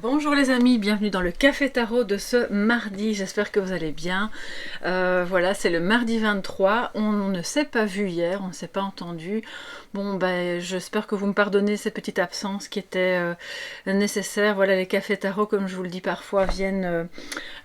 Bonjour les amis, bienvenue dans le Café Tarot de ce mardi, j'espère que vous allez bien. Voilà, c'est le mardi 23, on ne s'est pas vu hier, on ne s'est pas entendu. Bon, j'espère que vous me pardonnez cette petite absence qui était nécessaire. Voilà, les Cafés Tarot, comme je vous le dis parfois, viennent...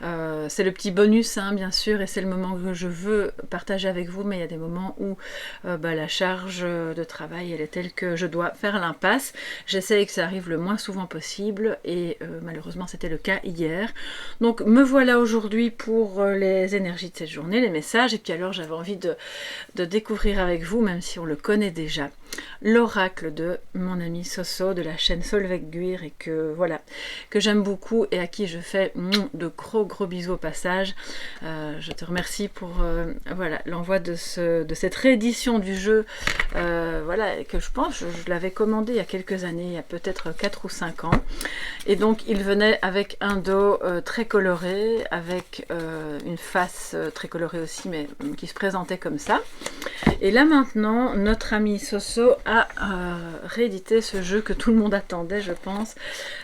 c'est le petit bonus, hein, bien sûr, et c'est le moment que je veux partager avec vous, mais il y a des moments où la charge de travail, elle est telle que je dois faire l'impasse. J'essaye que ça arrive le moins souvent possible, et malheureusement c'était le cas hier. Donc me voilà aujourd'hui pour les énergies de cette journée, les messages, et puis alors j'avais envie de découvrir avec vous, même si on le connaît déjà, l'oracle de mon ami Soso de la chaîne Solveig Guir, et que voilà, que j'aime beaucoup et à qui je fais de gros bisous au passage. Je te remercie pour voilà, l'envoi de cette réédition du jeu, voilà, que je pense, je l'avais commandé il y a quelques années, il y a peut-être 4 ou 5 ans. Et donc il venait avec un dos très coloré, avec une face très colorée aussi, mais qui se présentait comme ça. Et là maintenant, notre ami Soso a réédité ce jeu que tout le monde attendait, je pense.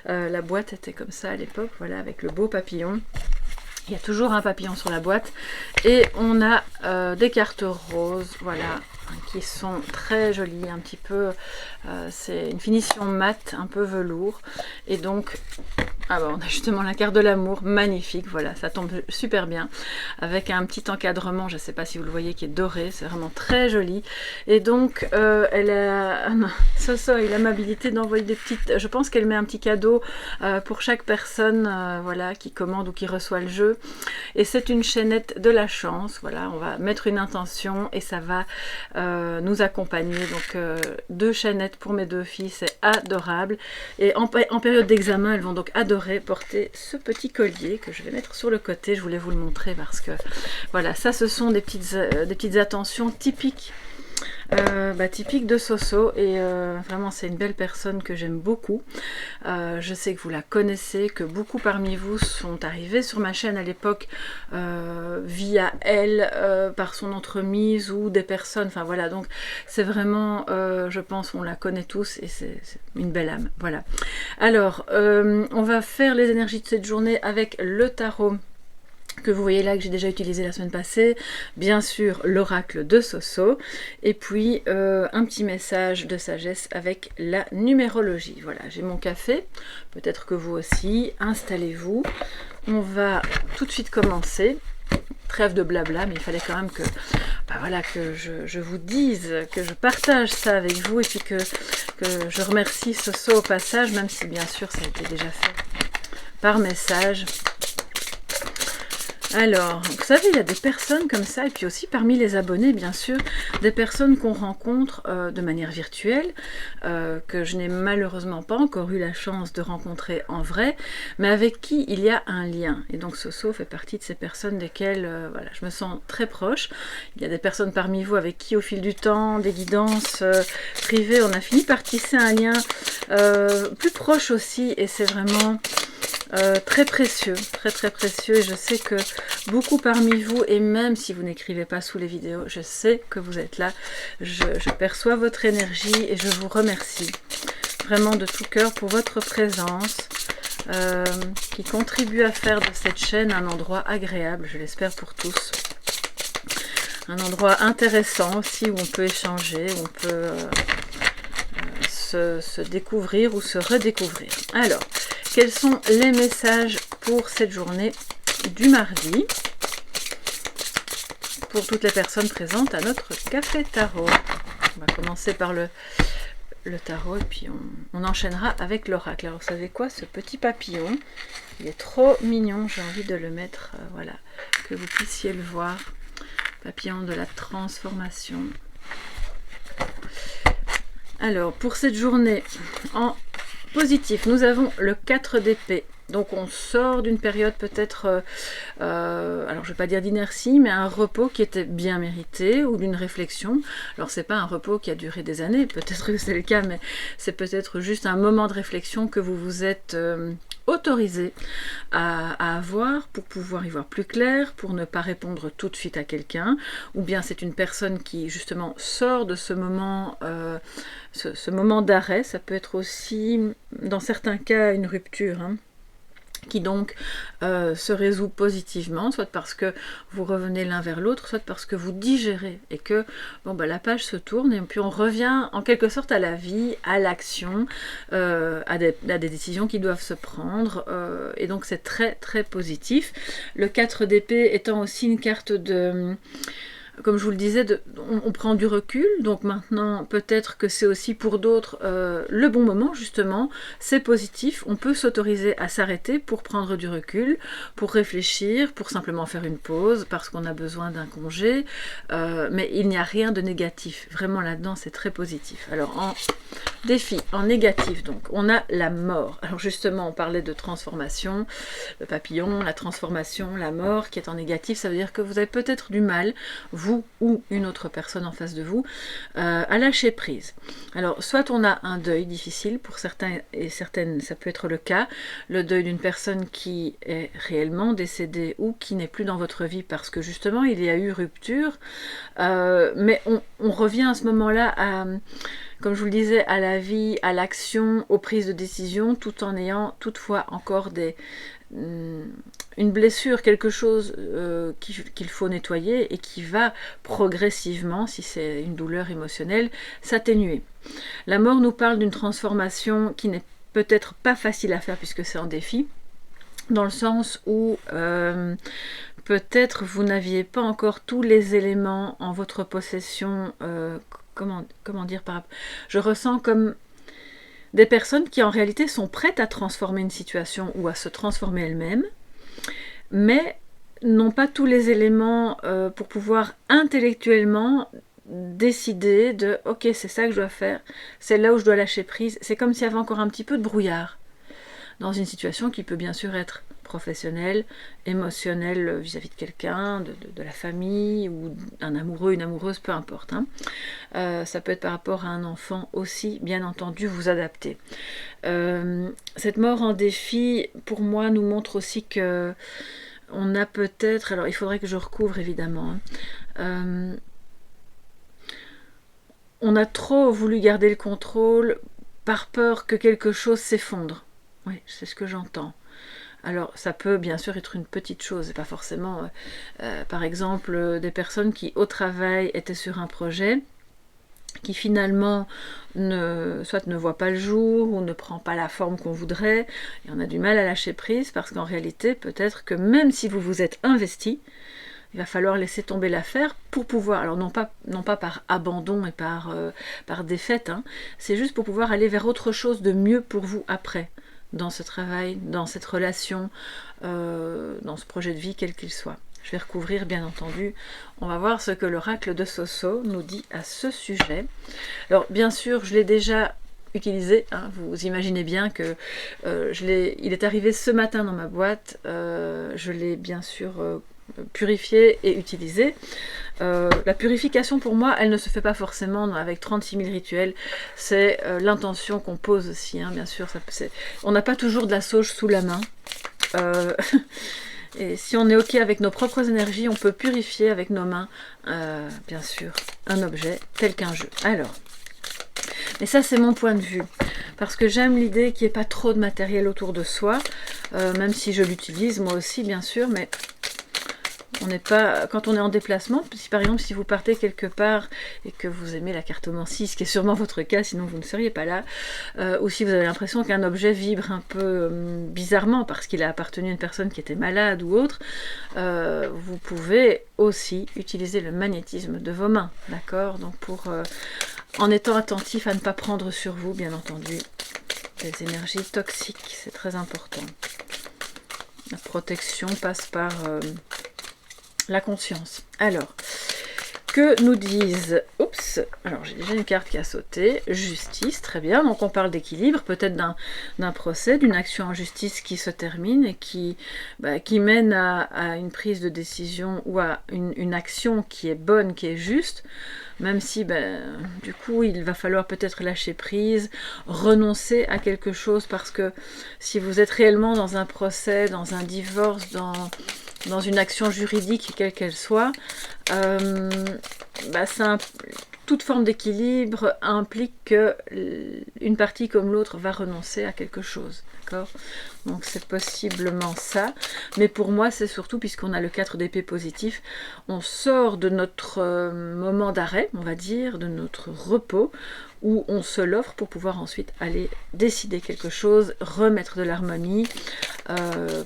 La boîte était comme ça à l'époque, voilà, avec le beau papillon. Il y a toujours un papillon sur la boîte. Et on a des cartes roses, voilà, qui sont très jolies, un petit peu, c'est une finition mate, un peu velours, et donc on a justement la carte de l'amour, magnifique, voilà, ça tombe super bien, avec un petit encadrement, je ne sais pas si vous le voyez, qui est doré, c'est vraiment très joli, et donc Soso a eu l'amabilité d'envoyer des petites, je pense qu'elle met un petit cadeau pour chaque personne, voilà, qui commande ou qui reçoit le jeu, et c'est une chaînette de la chance, voilà, on va mettre une intention, et ça va nous accompagner. Donc 2 chaînettes pour mes 2 filles, c'est adorable, et en période d'examen elles vont donc adorer porter ce petit collier que je vais mettre sur le côté. Je voulais vous le montrer parce que voilà, ça ce sont des petites attentions typiques typique de Soso, et vraiment c'est une belle personne que j'aime beaucoup. Je sais que vous la connaissez, que beaucoup parmi vous sont arrivés sur ma chaîne à l'époque via elle, par son entremise, ou des personnes, enfin voilà, donc c'est vraiment, je pense on la connaît tous, et c'est une belle âme, voilà. Alors on va faire les énergies de cette journée avec le tarot que vous voyez là, que j'ai déjà utilisé la semaine passée, bien sûr l'oracle de Soso, et puis un petit message de sagesse avec la numérologie. Voilà, j'ai mon café, peut-être que vous aussi, installez-vous, on va tout de suite commencer. Trêve de blabla, mais il fallait quand même que, voilà, que je vous dise, que je partage ça avec vous, et puis que je remercie Soso au passage, même si bien sûr ça a été déjà fait par message. Alors, vous savez, il y a des personnes comme ça, et puis aussi parmi les abonnés, bien sûr, des personnes qu'on rencontre de manière virtuelle, que je n'ai malheureusement pas encore eu la chance de rencontrer en vrai, mais avec qui il y a un lien. Et donc Soso fait partie de ces personnes desquelles voilà, je me sens très proche. Il y a des personnes parmi vous avec qui, au fil du temps, des guidances privées, on a fini par tisser un lien plus proche aussi, et c'est vraiment... très précieux, très précieux, et je sais que beaucoup parmi vous, et même si vous n'écrivez pas sous les vidéos, je sais que vous êtes là, je perçois votre énergie, et je vous remercie vraiment de tout cœur pour votre présence, qui contribue à faire de cette chaîne un endroit agréable, je l'espère pour tous, un endroit intéressant aussi, où on peut échanger, où on peut se découvrir ou se redécouvrir. Alors, quels sont les messages pour cette journée du mardi pour toutes les personnes présentes à notre Café Tarot? On va commencer par le tarot, et puis on enchaînera avec l'oracle. Alors vous savez quoi, ce petit papillon, il est trop mignon, j'ai envie de le mettre, voilà, que vous puissiez le voir. Papillon de la transformation. Alors pour cette journée, en positif, nous avons le 4 d'épée. Donc on sort d'une période peut-être, alors je ne vais pas dire d'inertie, mais un repos qui était bien mérité, ou d'une réflexion. Alors c'est pas un repos qui a duré des années, peut-être que c'est le cas, mais c'est peut-être juste un moment de réflexion que vous vous êtes autorisé à avoir, pour pouvoir y voir plus clair, pour ne pas répondre tout de suite à quelqu'un, ou bien c'est une personne qui justement sort de ce moment, ce moment d'arrêt. Ça peut être aussi dans certains cas une rupture, hein. qui donc se résout positivement, soit parce que vous revenez l'un vers l'autre, soit parce que vous digérez et que bon, bah, la page se tourne et puis on revient en quelque sorte à la vie, à l'action, à des décisions qui doivent se prendre, et donc c'est très très positif. Le 4 d'épée étant aussi une carte de... Comme je vous le disais, on prend du recul, donc maintenant peut-être que c'est aussi pour d'autres le bon moment justement, c'est positif, on peut s'autoriser à s'arrêter pour prendre du recul, pour réfléchir, pour simplement faire une pause, parce qu'on a besoin d'un congé, mais il n'y a rien de négatif, vraiment là-dedans c'est très positif. Alors en défi, en négatif donc, on a la mort. Alors justement on parlait de transformation, le papillon, la transformation, la mort qui est en négatif, ça veut dire que vous avez peut-être du mal, vous ou une autre personne en face de vous, à lâcher prise. Alors, soit on a un deuil difficile, pour certains et certaines, ça peut être le cas, le deuil d'une personne qui est réellement décédée ou qui n'est plus dans votre vie parce que justement il y a eu rupture, mais on revient à ce moment-là à... Comme je vous le disais, à la vie, à l'action, aux prises de décision, tout en ayant toutefois encore une blessure, quelque chose qu'il faut nettoyer et qui va progressivement, si c'est une douleur émotionnelle, s'atténuer. La mort nous parle d'une transformation qui n'est peut-être pas facile à faire puisque c'est un défi, dans le sens où peut-être vous n'aviez pas encore tous les éléments en votre possession. Comment dire par... Je ressens comme des personnes qui en réalité sont prêtes à transformer une situation ou à se transformer elles-mêmes, mais n'ont pas tous les éléments pour pouvoir intellectuellement décider de « ok, c'est ça que je dois faire, c'est là où je dois lâcher prise ». C'est comme s'il y avait encore un petit peu de brouillard dans une situation qui peut bien sûr être professionnelle, émotionnelle vis-à-vis de quelqu'un, de la famille ou d'un amoureux, une amoureuse, peu importe. Hein. Ça peut être par rapport à un enfant aussi, bien entendu, vous adapter. Cette mort en défi, pour moi, nous montre aussi que on a peut-être, alors il faudrait que je recouvre évidemment, hein, on a trop voulu garder le contrôle par peur que quelque chose s'effondre. Oui, c'est ce que j'entends. Alors, ça peut bien sûr être une petite chose, et pas forcément, par exemple, des personnes qui, au travail, étaient sur un projet, qui finalement soit ne voit pas le jour, ou ne prend pas la forme qu'on voudrait, et on a du mal à lâcher prise, parce qu'en réalité, peut-être que même si vous vous êtes investi, il va falloir laisser tomber l'affaire pour pouvoir, alors non pas par abandon et par défaite, hein, c'est juste pour pouvoir aller vers autre chose de mieux pour vous après, dans ce travail, dans cette relation, dans ce projet de vie, quel qu'il soit. Je vais recouvrir, bien entendu. On va voir ce que l'oracle de Soso nous dit à ce sujet. Alors, bien sûr, je l'ai déjà utilisé. Hein, vous imaginez bien que il est arrivé ce matin dans ma boîte. Je l'ai bien sûr purifié et utilisé. La purification pour moi, elle ne se fait pas forcément avec 36 000 rituels, c'est l'intention qu'on pose aussi, hein, bien sûr. On n'a pas toujours de la sauge sous la main. Et si on est ok avec nos propres énergies, on peut purifier avec nos mains, bien sûr, un objet tel qu'un jeu. Alors, mais ça c'est mon point de vue, parce que j'aime l'idée qu'il n'y ait pas trop de matériel autour de soi, même si je l'utilise moi aussi bien sûr, mais on n'est pas, quand on est en déplacement, si par exemple si vous partez quelque part et que vous aimez la cartomancie, ce qui est sûrement votre cas, sinon vous ne seriez pas là, ou si vous avez l'impression qu'un objet vibre un peu bizarrement parce qu'il a appartenu à une personne qui était malade ou autre, vous pouvez aussi utiliser le magnétisme de vos mains, d'accord? Donc en étant attentif à ne pas prendre sur vous, bien entendu, des énergies toxiques, c'est très important. La protection passe par la conscience. Alors, que nous disent... Oups, alors j'ai déjà une carte qui a sauté. Justice, très bien. Donc on parle d'équilibre, peut-être d'un procès, d'une action en justice qui se termine et qui mène à une prise de décision ou à une action qui est bonne, qui est juste, même si du coup il va falloir peut-être lâcher prise, renoncer à quelque chose, parce que si vous êtes réellement dans un procès, dans un divorce, dans une action juridique, quelle qu'elle soit, toute forme d'équilibre implique que une partie comme l'autre va renoncer à quelque chose. d'accord? Donc c'est possiblement ça, mais pour moi c'est surtout, puisqu'on a le 4 d'épée positif, on sort de notre moment d'arrêt, on va dire, de notre repos, où on se l'offre pour pouvoir ensuite aller décider quelque chose, remettre de l'harmonie,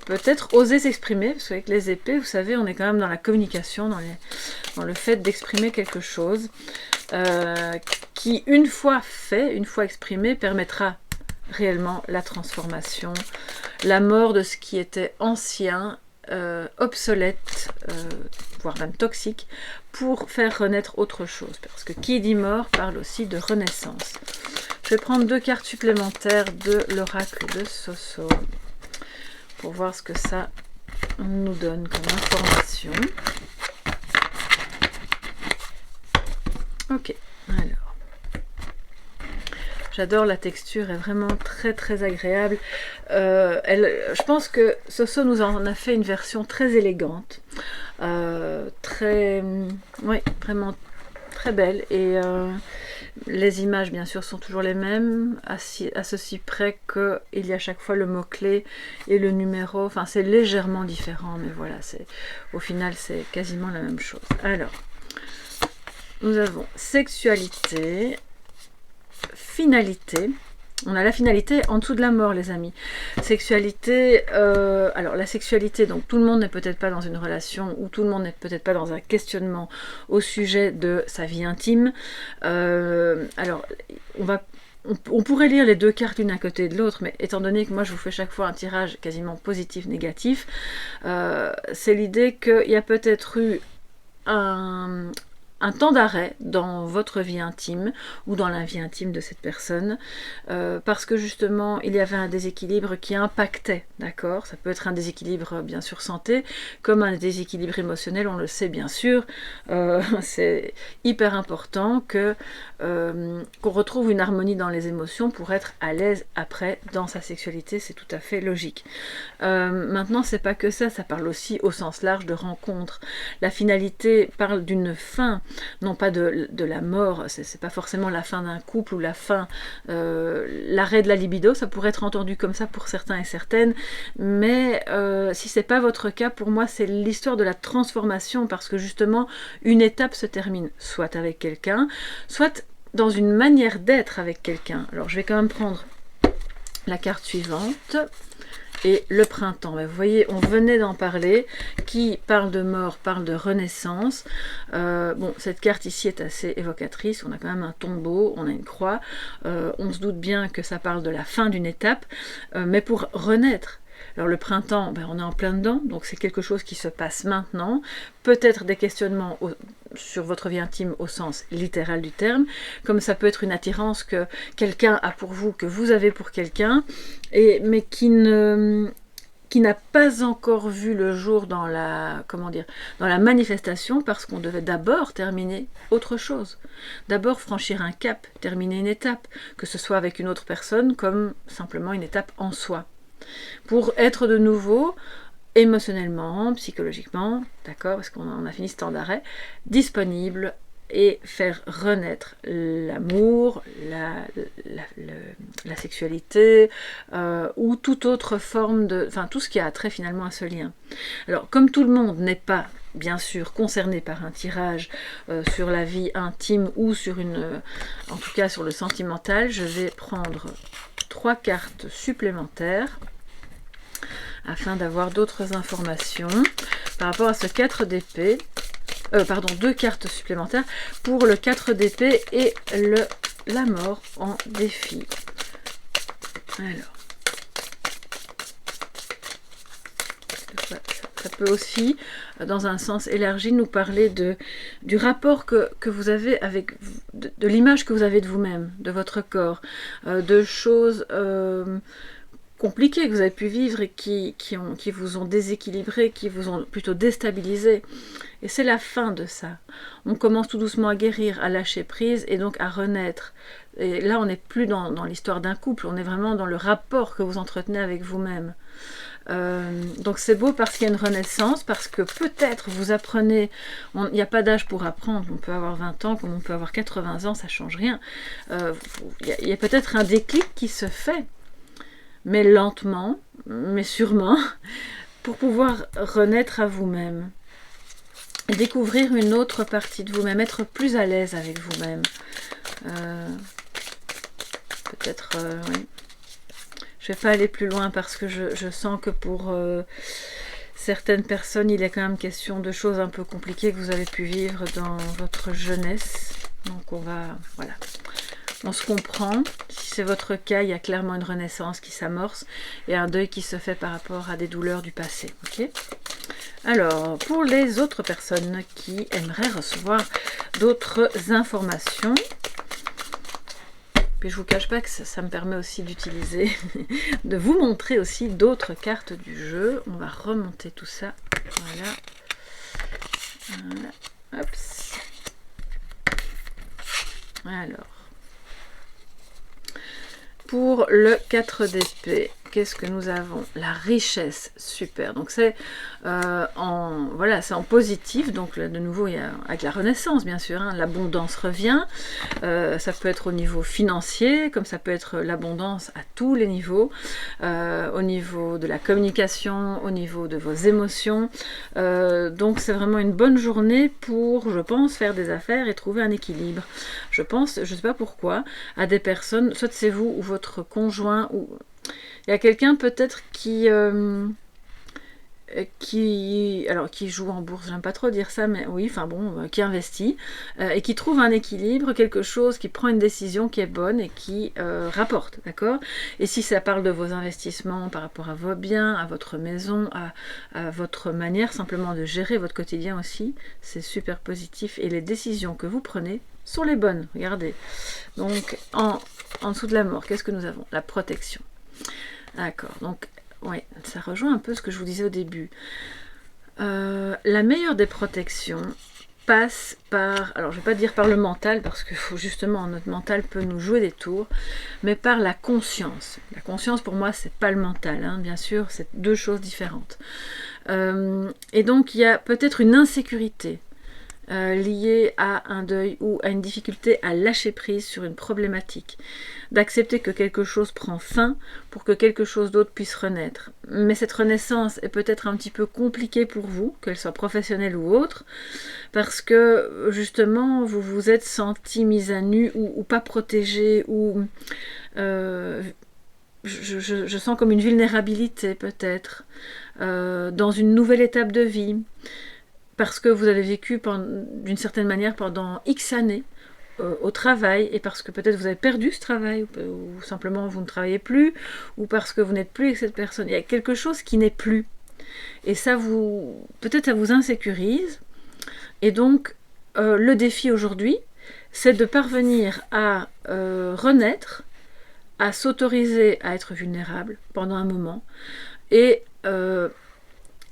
peut-être oser s'exprimer, parce qu'avec les épées, vous savez, on est quand même dans la communication, dans le fait d'exprimer quelque chose, qui une fois fait, une fois exprimé, permettra réellement la transformation, la mort de ce qui était ancien, obsolète, voire même toxique, pour faire renaître autre chose. Parce que qui dit mort parle aussi de renaissance. Je vais prendre 2 cartes supplémentaires de l'oracle de Soso pour voir ce que ça nous donne comme information. Ok, alors. J'adore la texture, elle est vraiment très très agréable. Je pense que Soso nous en a fait une version très élégante, oui, vraiment très belle. Et les images, bien sûr, sont toujours les mêmes, à ceci près qu'il y a à chaque fois le mot-clé et le numéro. Enfin, c'est légèrement différent, mais voilà, au final, c'est quasiment la même chose. Alors, nous avons sexualité, finalité. On a la finalité en dessous de la mort, les amis. Sexualité, alors la sexualité, donc tout le monde n'est peut-être pas dans une relation, ou tout le monde n'est peut-être pas dans un questionnement au sujet de sa vie intime. Alors, on pourrait lire les 2 cartes l'une à côté de l'autre, mais étant donné que moi je vous fais chaque fois un tirage quasiment positif-négatif, c'est l'idée qu'il y a peut-être eu un temps d'arrêt dans votre vie intime ou dans la vie intime de cette personne, parce que justement il y avait un déséquilibre qui impactait, d'accord? Ça peut être un déséquilibre bien sûr santé, comme un déséquilibre émotionnel, on le sait bien sûr. C'est hyper important qu'on retrouve une harmonie dans les émotions pour être à l'aise après dans sa sexualité, c'est tout à fait logique. Maintenant c'est pas que ça parle aussi au sens large de rencontre. La finalité parle d'une fin, non pas de la mort, c'est pas forcément la fin d'un couple ou la fin, l'arrêt de la libido, ça pourrait être entendu comme ça pour certains et certaines, mais si c'est pas votre cas, pour moi c'est l'histoire de la transformation, parce que justement une étape se termine soit avec quelqu'un, soit dans une manière d'être avec quelqu'un. Alors je vais quand même prendre la carte suivante. Et le printemps, vous voyez, on venait d'en parler, qui parle de mort, parle de renaissance. Bon, cette carte ici est assez évocatrice, on a quand même un tombeau, on a une croix, on se doute bien que ça parle de la fin d'une étape, mais pour renaître. Alors le printemps, on est en plein dedans, donc c'est quelque chose qui se passe maintenant, peut-être des questionnements sur votre vie intime au sens littéral du terme, comme ça peut être une attirance que quelqu'un a pour vous, que vous avez pour quelqu'un, mais qui n'a pas encore vu le jour dans la manifestation, parce qu'on devait d'abord terminer autre chose. D'abord franchir un cap, terminer une étape, que ce soit avec une autre personne comme simplement une étape en soi. Pour être de nouveau émotionnellement, psychologiquement, d'accord, parce qu'on a fini ce temps d'arrêt, disponible et faire renaître l'amour, la sexualité, ou toute autre forme tout ce qui a trait finalement à ce lien. Alors, comme tout le monde n'est pas, bien sûr, concerné par un tirage sur la vie intime ou en tout cas sur le sentimental, je vais prendre 3 cartes supplémentaires afin d'avoir d'autres informations par rapport à ce 4 d'épée. 2 cartes supplémentaires pour le 4 d'épée et la mort en défi. Alors, ça peut aussi, dans un sens élargi, nous parler du rapport que vous avez avec, de l'image que vous avez de vous-même, de votre corps, de choses compliquées que vous avez pu vivre et qui vous ont déséquilibré, qui vous ont plutôt déstabilisé. Et c'est la fin de ça. On commence tout doucement à guérir, à lâcher prise et donc à renaître. Et là, on n'est plus dans l'histoire d'un couple, on est vraiment dans le rapport que vous entretenez avec vous-même. Donc c'est beau parce qu'il y a une renaissance, parce que peut-être vous apprenez, il n'y a pas d'âge pour apprendre, on peut avoir 20 ans comme on peut avoir 80 ans, ça ne change rien. Il y a peut-être un déclic qui se fait. mais lentement, mais sûrement, pour pouvoir renaître à vous-même. Découvrir une autre partie de vous-même, être plus à l'aise avec vous-même. Peut-être, oui. Je ne vais pas aller plus loin parce que je sens que pour certaines personnes, il est quand même question de choses un peu compliquées que vous avez pu vivre dans votre jeunesse. Donc on va, voilà, on se comprend. Si c'est votre cas, il y a clairement une renaissance qui s'amorce et un deuil qui se fait par rapport à des douleurs du passé. Ok ? Alors, pour les autres personnes qui aimeraient recevoir d'autres informations, puis je vous cache pas que ça me permet aussi d'utiliser, de vous montrer aussi d'autres cartes du jeu. On va remonter tout ça. Voilà. Voilà. Hop. Alors. Pour le 4 d'épée, qu'est-ce que nous avons? La richesse, super. Donc c'est voilà, c'est en positif. Donc là, de nouveau, il y a, avec la renaissance, bien sûr, hein, l'abondance revient. Ça peut être au niveau financier, comme ça peut être l'abondance à tous les niveaux, au niveau de la communication, au niveau de vos émotions. Donc c'est vraiment une bonne journée pour, je pense, faire des affaires et trouver un équilibre. Je pense, je ne sais pas pourquoi, à des personnes, soit c'est vous ou votre conjoint, ou il y a quelqu'un peut-être qui joue en bourse, j'aime pas trop dire ça, mais oui, enfin bon, qui investit et qui trouve un équilibre, quelque chose, qui prend une décision qui est bonne et qui rapporte, d'accord? Et si ça parle de vos investissements par rapport à vos biens, à votre maison, à votre manière simplement de gérer votre quotidien aussi, c'est super positif et les décisions que vous prenez sont les bonnes, regardez. Donc en dessous de la mort, qu'est-ce que nous avons? La protection. D'accord, donc oui, ça rejoint un peu ce que je vous disais au début. La meilleure des protections passe par, alors je ne vais pas dire par le mental, parce que justement notre mental peut nous jouer des tours, mais par la conscience. La conscience pour moi c'est pas le mental, hein, bien sûr, c'est deux choses différentes. Et donc il y a peut-être une insécurité liée à un deuil ou à une difficulté à lâcher prise sur une problématique, d'accepter que quelque chose prend fin pour que quelque chose d'autre puisse renaître. Mais cette renaissance est peut-être un petit peu compliquée pour vous, qu'elle soit professionnelle ou autre, parce que justement vous vous êtes senti mise à nu ou pas protégée, ou je sens comme une vulnérabilité peut-être dans une nouvelle étape de vie, parce que vous avez vécu d'une certaine manière pendant X années au travail, et parce que peut-être vous avez perdu ce travail, ou simplement vous ne travaillez plus, ou parce que vous n'êtes plus avec cette personne. Il y a quelque chose qui n'est plus. Et ça peut-être ça vous insécurise. Et donc, le défi aujourd'hui, c'est de parvenir à renaître, à s'autoriser à être vulnérable pendant un moment, et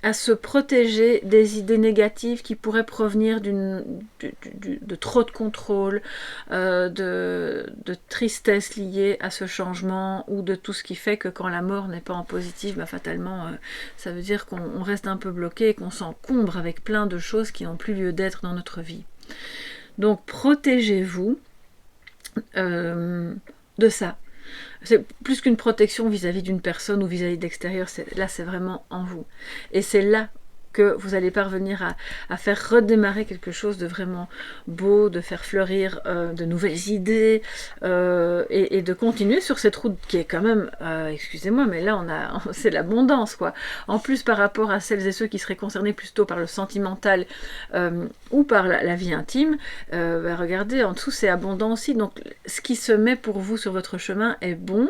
à se protéger des idées négatives qui pourraient provenir de trop de contrôle, de tristesse liée à ce changement, ou de tout ce qui fait que quand la mort n'est pas en positif, bah fatalement, ça veut dire qu'on reste un peu bloqué et qu'on s'encombre avec plein de choses qui n'ont plus lieu d'être dans notre vie. Donc protégez-vous de ça. C'est plus qu'une protection vis-à-vis d'une personne ou vis-à-vis de l'extérieur, là c'est vraiment en vous. Et c'est là que vous allez parvenir à faire redémarrer quelque chose de vraiment beau, de faire fleurir de nouvelles idées, et de continuer sur cette route qui est quand même, excusez-moi, mais là c'est l'abondance, quoi. En plus, par rapport à celles et ceux qui seraient concernés plutôt par le sentimental ou par la vie intime, regardez, en dessous c'est abondant aussi. Donc ce qui se met pour vous sur votre chemin est bon,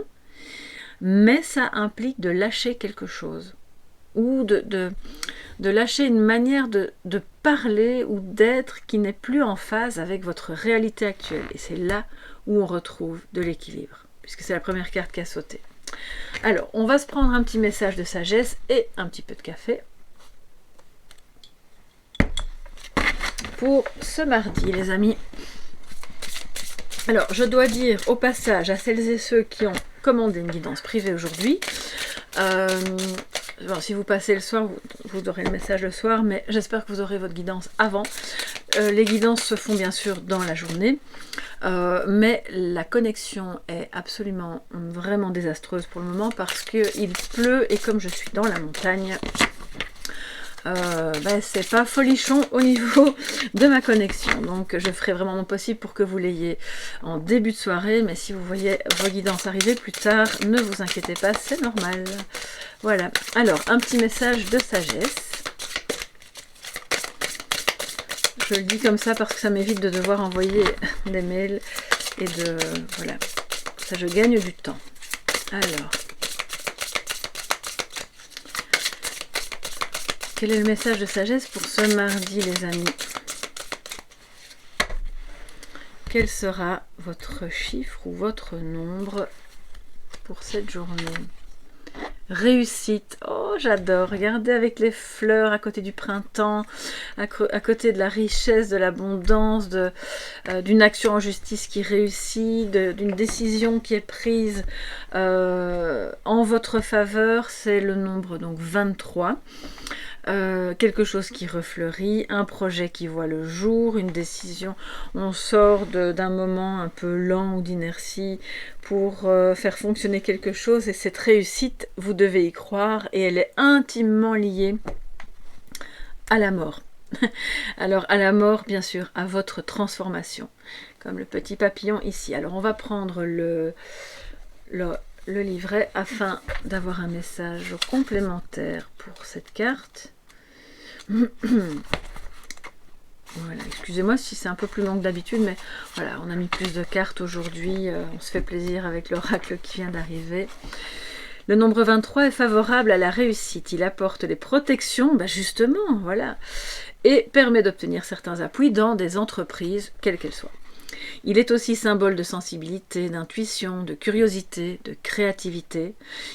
mais ça implique de lâcher quelque chose, ou de lâcher une manière de parler ou d'être qui n'est plus en phase avec votre réalité actuelle. Et c'est là où on retrouve de l'équilibre, puisque c'est la première carte qui a sauté. Alors, on va se prendre un petit message de sagesse et un petit peu de café pour ce mardi, les amis. Alors, je dois dire au passage à celles et ceux qui ont commandé une guidance privée aujourd'hui, bon, si vous passez le soir, vous vous aurez le message le soir, mais j'espère que vous aurez votre guidance avant. Les guidances se font bien sûr dans la journée, mais la connexion est absolument vraiment désastreuse pour le moment parce qu'il pleut et comme je suis dans la montagne, c'est pas folichon au niveau de ma connexion. Donc je ferai vraiment mon possible pour que vous l'ayez en début de soirée, mais si vous voyez vos guidances arriver plus tard, ne vous inquiétez pas, c'est normal. Voilà, alors un petit message de sagesse. Je le dis comme ça parce que ça m'évite de devoir envoyer des mails et de... voilà, ça je gagne du temps. Alors, quel est le message de sagesse pour ce mardi, les amis? Quel sera votre chiffre ou votre nombre pour cette journée? Réussite. Oh, j'adore. Regardez avec les fleurs à côté du printemps, à côté de la richesse, de l'abondance, d'une action en justice qui réussit, d'une décision qui est prise en votre faveur. C'est le nombre donc 23. Quelque chose qui refleurit, un projet qui voit le jour, une décision. On sort d'un moment un peu lent ou d'inertie pour faire fonctionner quelque chose et cette réussite, vous devez y croire et elle est intimement liée à la mort. Alors à la mort, bien sûr, à votre transformation, comme le petit papillon ici. Alors on va prendre le livret afin d'avoir un message complémentaire pour cette carte. Voilà, excusez-moi si c'est un peu plus long que d'habitude, mais voilà, on a mis plus de cartes aujourd'hui, on se fait plaisir avec l'oracle qui vient d'arriver. Le nombre 23 est favorable à la réussite, il apporte les protections, justement, voilà, et permet d'obtenir certains appuis dans des entreprises, quelles qu'elles soient. Il est aussi symbole de sensibilité, d'intuition, de curiosité, de créativité.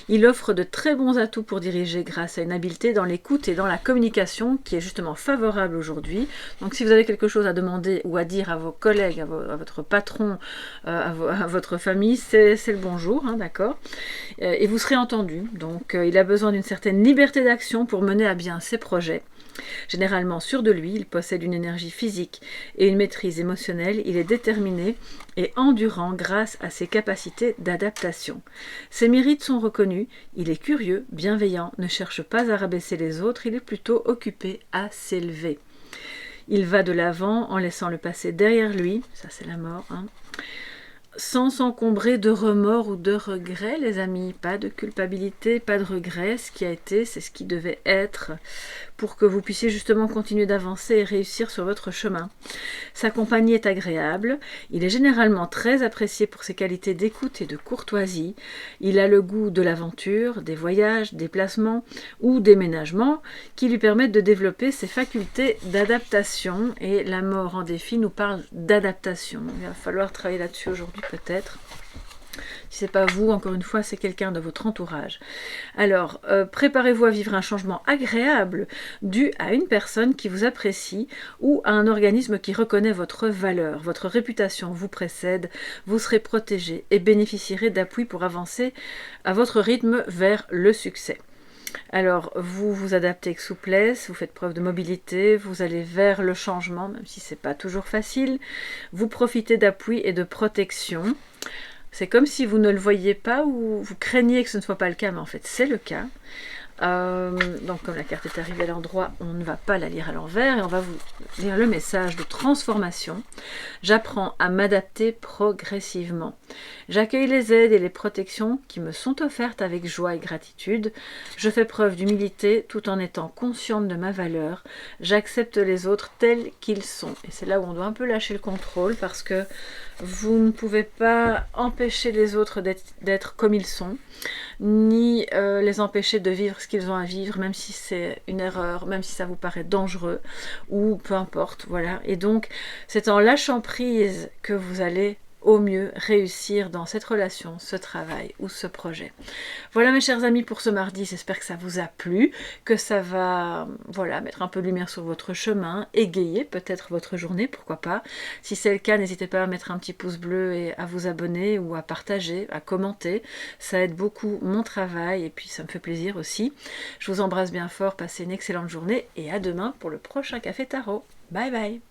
Il offre de très bons atouts pour diriger grâce à une habileté dans l'écoute et dans la communication qui est justement favorable aujourd'hui. Donc si vous avez quelque chose à demander ou à dire à vos collègues, à votre patron, à votre famille, c'est le bonjour, hein, d'accord, et vous serez entendu. Donc il a besoin d'une certaine liberté d'action pour mener à bien ses projets. Généralement sûr de lui, il possède une énergie physique et une maîtrise émotionnelle, il est déterminé et endurant grâce à ses capacités d'adaptation. Ses mérites sont reconnus, il est curieux, bienveillant, ne cherche pas à rabaisser les autres, il est plutôt occupé à s'élever. Il va de l'avant en laissant le passé derrière lui, ça c'est la mort, hein, sans s'encombrer de remords ou de regrets, les amis. Pas de culpabilité, pas de regrets. Ce qui a été, c'est ce qui devait être pour que vous puissiez justement continuer d'avancer et réussir sur votre chemin. Sa compagnie est agréable. Il est généralement très apprécié pour ses qualités d'écoute et de courtoisie. Il a le goût de l'aventure, des voyages, des placements ou déménagements qui lui permettent de développer ses facultés d'adaptation. Et la mort en défi nous parle d'adaptation. Il va falloir travailler là-dessus aujourd'hui peut-être. Si ce n'est pas vous, encore une fois, c'est quelqu'un de votre entourage. Alors, préparez-vous à vivre un changement agréable dû à une personne qui vous apprécie ou à un organisme qui reconnaît votre valeur. Votre réputation vous précède, vous serez protégé et bénéficierez d'appui pour avancer à votre rythme vers le succès. Alors, vous vous adaptez avec souplesse, vous faites preuve de mobilité, vous allez vers le changement, même si ce n'est pas toujours facile. Vous profitez d'appui et de protection. C'est comme si vous ne le voyiez pas ou vous craigniez que ce ne soit pas le cas, mais en fait c'est le cas. Donc comme la carte est arrivée à l'endroit, on ne va pas la lire à l'envers et on va vous lire le message de transformation. J'apprends à m'adapter progressivement. J'accueille les aides et les protections qui me sont offertes avec joie et gratitude. Je fais preuve d'humilité tout en étant consciente de ma valeur. J'accepte les autres tels qu'ils sont. Et c'est là où on doit un peu lâcher le contrôle parce que vous ne pouvez pas empêcher les autres d'être comme ils sont, ni les empêcher de vivre ce qu'ils ont à vivre, même si c'est une erreur, même si ça vous paraît dangereux, ou peu importe, voilà. Et donc, c'est en lâchant prise que vous allez au mieux réussir dans cette relation, ce travail ou ce projet. Voilà mes chers amis pour ce mardi, j'espère que ça vous a plu, que ça va voilà, mettre un peu de lumière sur votre chemin, égayer peut-être votre journée, pourquoi pas. Si c'est le cas, n'hésitez pas à mettre un petit pouce bleu et à vous abonner ou à partager, à commenter. Ça aide beaucoup mon travail et puis ça me fait plaisir aussi. Je vous embrasse bien fort, passez une excellente journée et à demain pour le prochain Café Tarot. Bye bye.